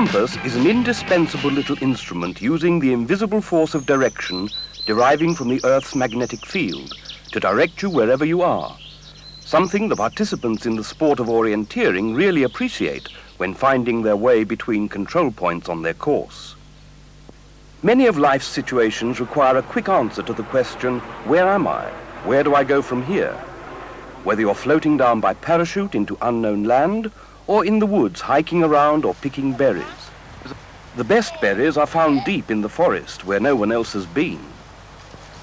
compass is an indispensable little instrument using the invisible force of direction deriving from the Earth's magnetic field to direct you wherever you are, something the participants in the sport of orienteering really appreciate when finding their way between control points on their course. Many of life's situations require a quick answer to the question, where am I? Where do I go from here? Whether you're floating down by parachute into unknown land or in the woods hiking around or picking berries. The best berries are found deep in the forest where no one else has been.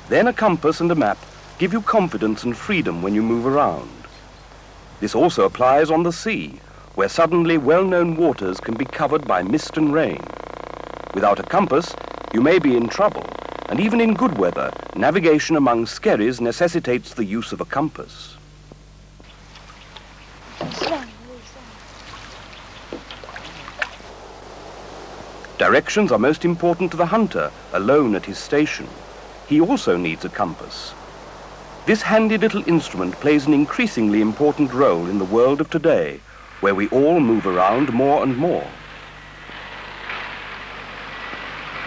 Then a compass and a map give you confidence and freedom when you move around. This also applies on the sea, where suddenly well-known waters can be covered by mist and rain. Without a compass, you may be in trouble, and even in good weather, navigation among skerries necessitates the use of a compass. Directions are most important to the hunter, alone at his station. He also needs a compass. This handy little instrument plays an increasingly important role in the world of today, where we all move around more and more.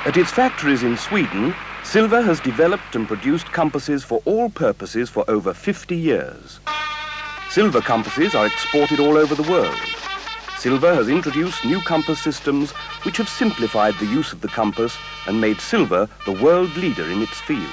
At its factories in Sweden, Silva has developed and produced compasses for all purposes for over 50 years. Silva compasses are exported all over the world. Silva has introduced new compass systems which have simplified the use of the compass and made Silva the world leader in its field.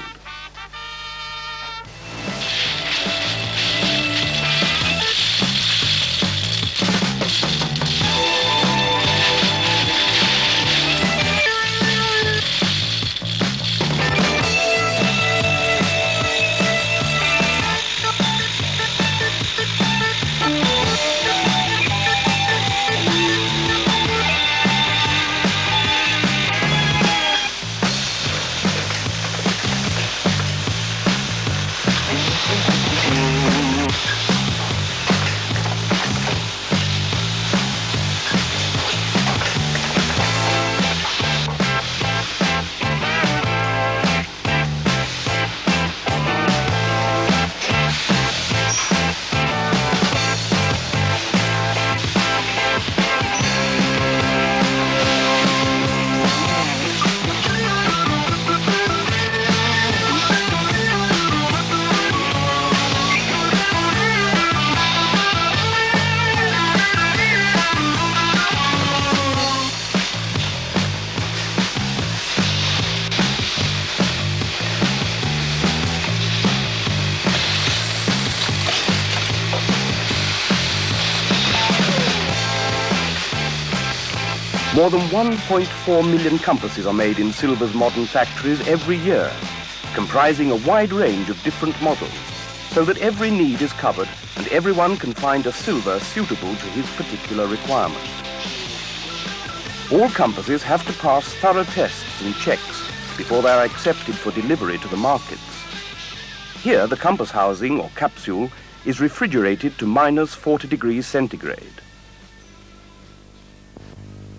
More than 1.4 million compasses are made in Silva's modern factories every year, comprising a wide range of different models, so that every need is covered and everyone can find a Silva suitable to his particular requirement. All compasses have to pass thorough tests and checks before they are accepted for delivery to the markets. Here, the compass housing, or capsule, is refrigerated to -40 degrees centigrade.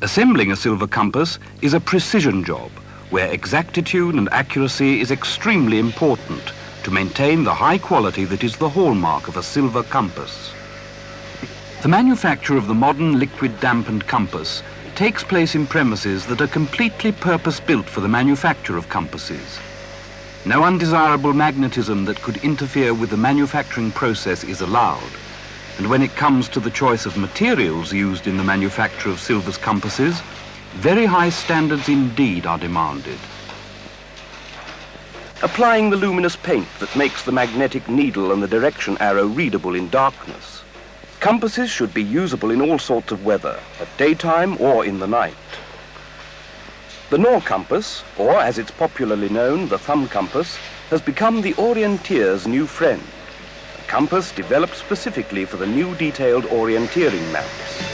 Assembling a Silva compass is a precision job where exactitude and accuracy is extremely important to maintain the high quality that is the hallmark of a Silva compass. The manufacture of the modern liquid dampened compass takes place in premises that are completely purpose-built for the manufacture of compasses. No undesirable magnetism that could interfere with the manufacturing process is allowed. And when it comes to the choice of materials used in the manufacture of Silva's compasses, very high standards indeed are demanded. Applying the luminous paint that makes the magnetic needle and the direction arrow readable in darkness. Compasses should be usable in all sorts of weather, at daytime or in the night. The Nor compass, or as it's popularly known, the thumb compass, has become the orienteer's new friend. Compass developed specifically for the new detailed orienteering maps.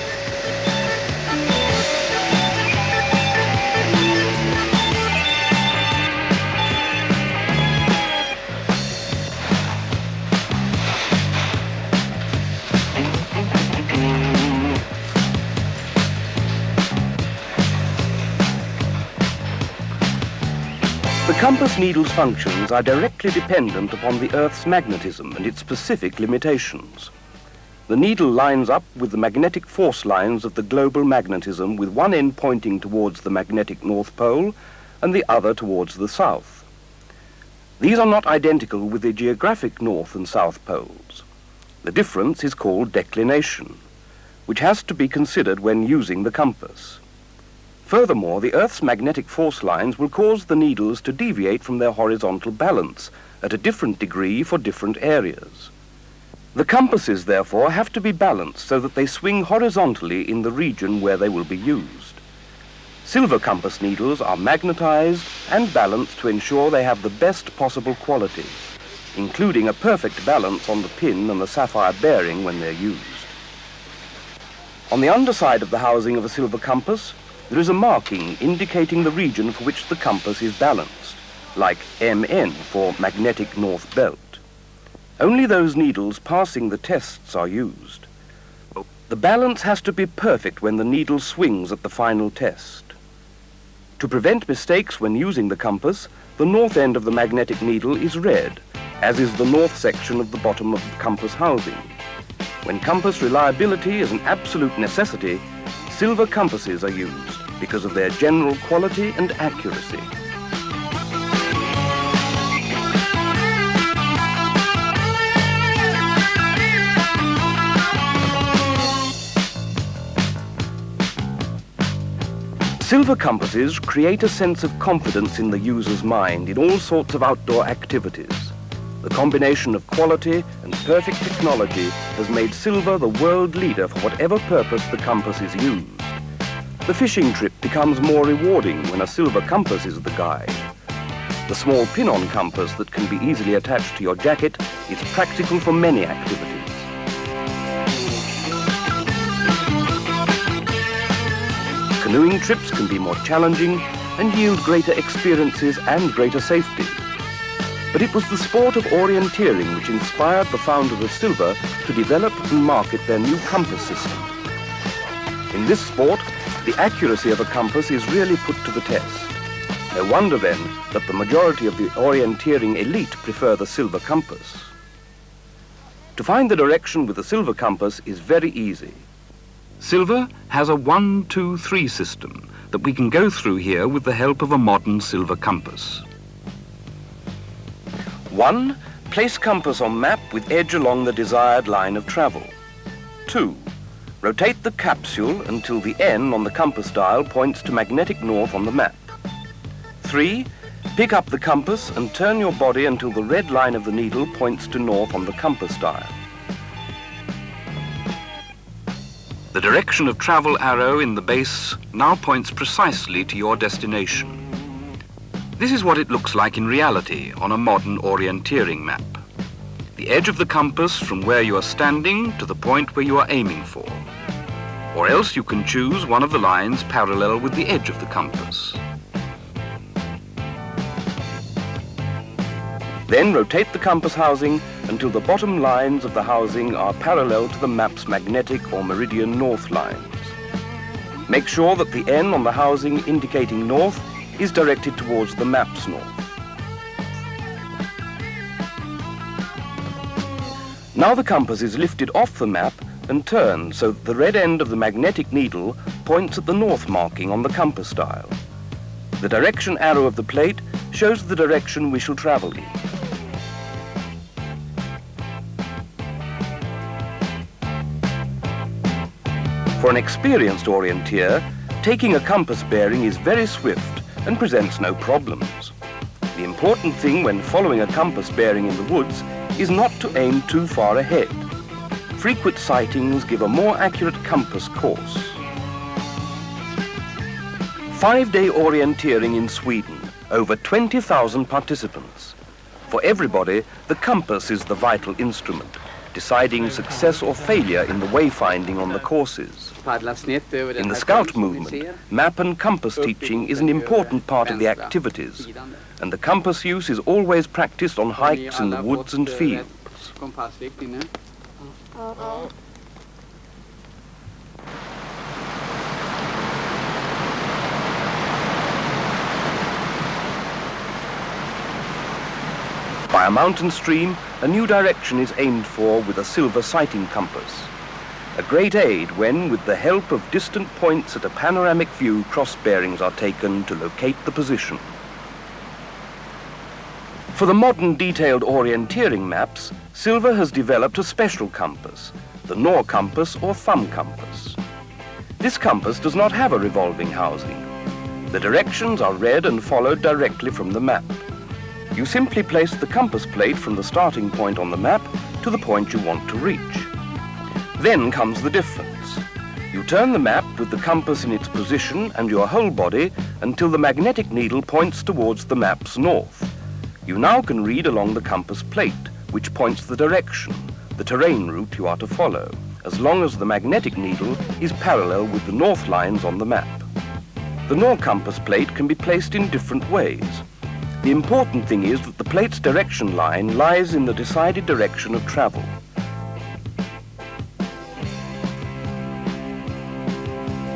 The compass needle's functions are directly dependent upon the Earth's magnetism and its specific limitations. The needle lines up with the magnetic force lines of the global magnetism, with one end pointing towards the magnetic North Pole and the other towards the South. These are not identical with the geographic North and South poles. The difference is called declination, which has to be considered when using the compass. Furthermore, the Earth's magnetic force lines will cause the needles to deviate from their horizontal balance at a different degree for different areas. The compasses, therefore, have to be balanced so that they swing horizontally in the region where they will be used. Silver compass needles are magnetized and balanced to ensure they have the best possible quality, including a perfect balance on the pin and the sapphire bearing when they're used. On the underside of the housing of a silver compass, there is a marking indicating the region for which the compass is balanced, like MN for magnetic north belt. Only those needles passing the tests are used. The balance has to be perfect when the needle swings at the final test. To prevent mistakes when using the compass, the north end of the magnetic needle is red, as is the north section of the bottom of the compass housing. When compass reliability is an absolute necessity, silver compasses are used because of their general quality and accuracy. Silver compasses create a sense of confidence in the user's mind in all sorts of outdoor activities. The combination of quality and perfect technology has made silver the world leader for whatever purpose the compass is used. The fishing trip becomes more rewarding when a silver compass is the guide. The small pin-on compass that can be easily attached to your jacket is practical for many activities. Canoeing trips can be more challenging and yield greater experiences and greater safety. But it was the sport of orienteering which inspired the founders of silver to develop and market their new compass system. In this sport, the accuracy of a compass is really put to the test. No wonder then that the majority of the orienteering elite prefer the silver compass. To find the direction with the silver compass is very easy. Silver has a 1, 2, 3 system that we can go through here with the help of a modern silver compass. 1. Place compass on map with edge along the desired line of travel. 2. Rotate the capsule until the N on the compass dial points to magnetic north on the map. 3. Pick up the compass and turn your body until the red line of the needle points to north on the compass dial. The direction of travel arrow in the base now points precisely to your destination. This is what it looks like in reality on a modern orienteering map. The edge of the compass from where you are standing to the point where you are aiming for. Or else you can choose one of the lines parallel with the edge of the compass. Then rotate the compass housing until the bottom lines of the housing are parallel to the map's magnetic or meridian north lines. Make sure that the N on the housing indicating north is directed towards the map's north. Now the compass is lifted off the map and turned so that the red end of the magnetic needle points at the north marking on the compass dial. The direction arrow of the plate shows the direction we shall travel in. For an experienced orienteer, taking a compass bearing is very swift and presents no problems. The important thing when following a compass bearing in the woods is not to aim too far ahead. Frequent sightings give a more accurate compass course. 5-day orienteering in Sweden, over 20,000 participants. For everybody, the compass is the vital instrument, deciding success or failure in the wayfinding on the courses. In the Scout movement, map and compass teaching is an important part of the activities, and the compass use is always practiced on hikes in the woods and fields. By a mountain stream, a new direction is aimed for with a silver sighting compass. a great aid when, with the help of distant points at a panoramic view, cross bearings are taken to locate the position. For the modern detailed orienteering maps, SILVA has developed a special compass, the Nor compass or thumb compass. This compass does not have a revolving housing. The directions are read and followed directly from the map. You simply place the compass plate from the starting point on the map to the point you want to reach. Then comes the difference. You turn the map with the compass in its position and your whole body until the magnetic needle points towards the map's north. You now can read along the compass plate, which points the direction, the terrain route you are to follow, as long as the magnetic needle is parallel with the north lines on the map. The Nor compass plate can be placed in different ways. The important thing is that the plate's direction line lies in the decided direction of travel.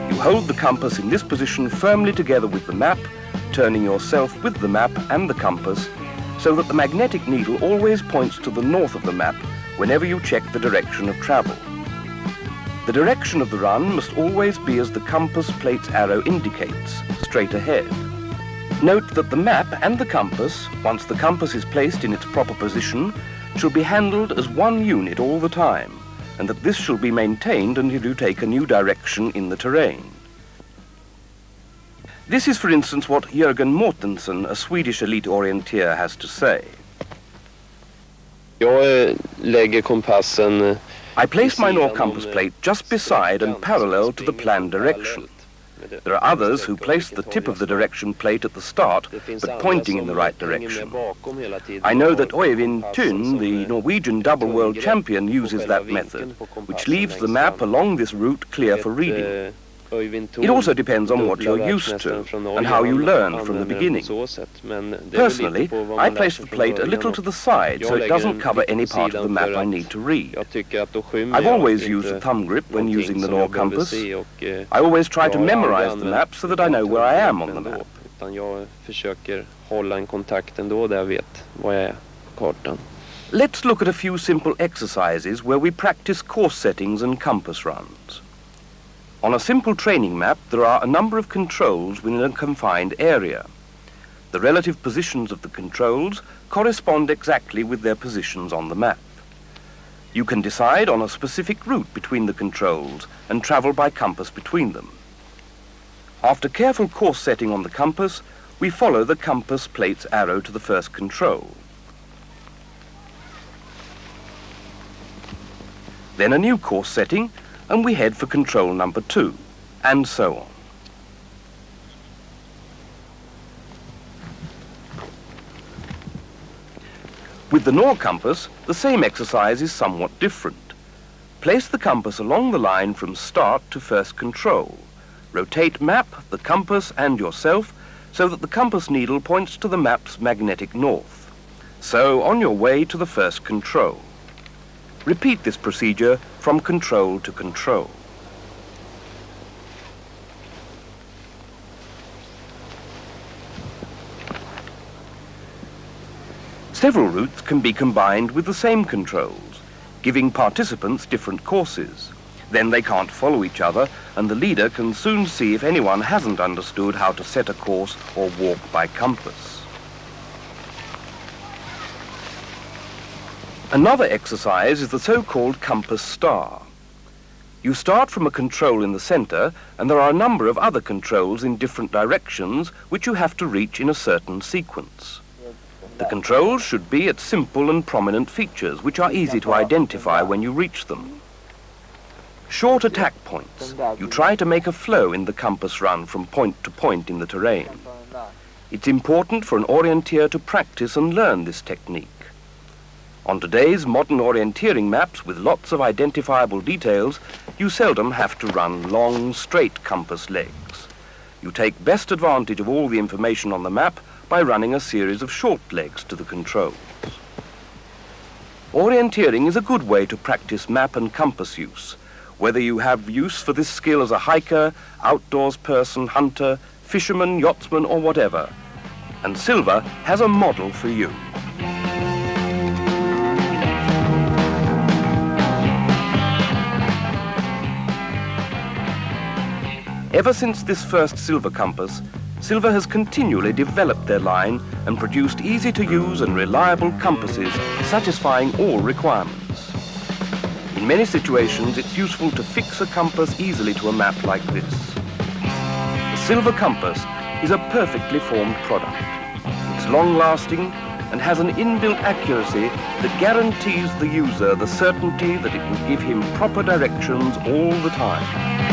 You hold the compass in this position firmly together with the map, turning yourself with the map and the compass, so that the magnetic needle always points to the north of the map whenever you check the direction of travel. The direction of the run must always be as the compass plate's arrow indicates, straight ahead. Note that the map and the compass, once the compass is placed in its proper position, should be handled as one unit all the time, and that this shall be maintained until you take a new direction in the terrain. This is, for instance, what Jörgen Mortensen, a Swedish elite orienteer, has to say. I place my Nor compass plate just beside and parallel to the planned direction. There are others who place the tip of the direction plate at the start, but pointing in the right direction. I know that Øyvind Thun, the Norwegian double world champion, uses that method, which leaves the map along this route clear for reading. It also depends on what you're used to and how you learned from the beginning. Personally, I place the plate a little to the side so it doesn't cover any part of the map I need to read. I've always used a thumb grip when using the Nor compass. I always try to memorize the map so that I know where I am on the map. Let's look at a few simple exercises where we practice course settings and compass runs. On a simple training map, there are a number of controls within a confined area. The relative positions of the controls correspond exactly with their positions on the map. You can decide on a specific route between the controls and travel by compass between them. After careful course setting on the compass, we follow the compass plate's arrow to the first control. Then a new course setting, and we head for control number 2, and so on. With the Nor compass, the same exercise is somewhat different. Place the compass along the line from start to first control. Rotate map, the compass, and yourself so that the compass needle points to the map's magnetic north. So, on your way to the first control. Repeat this procedure from control to control. Several routes can be combined with the same controls, giving participants different courses. Then they can't follow each other, and the leader can soon see if anyone hasn't understood how to set a course or walk by compass. Another exercise is the so-called compass star. You start from a control in the center, and there are a number of other controls in different directions which you have to reach in a certain sequence. The controls should be at simple and prominent features, which are easy to identify when you reach them. Short attack points. You try to make a flow in the compass run from point to point in the terrain. It's important for an orienteer to practice and learn this technique. On today's modern orienteering maps with lots of identifiable details, you seldom have to run long, straight compass legs. You take best advantage of all the information on the map by running a series of short legs to the controls. Orienteering is a good way to practice map and compass use, whether you have use for this skill as a hiker, outdoors person, hunter, fisherman, yachtsman, or whatever. And SILVA has a model for you. Ever since this first Silva compass, Silva has continually developed their line and produced easy-to-use and reliable compasses satisfying all requirements. In many situations, it's useful to fix a compass easily to a map like this. The Silva compass is a perfectly formed product. It's long-lasting and has an inbuilt accuracy that guarantees the user the certainty that it will give him proper directions all the time.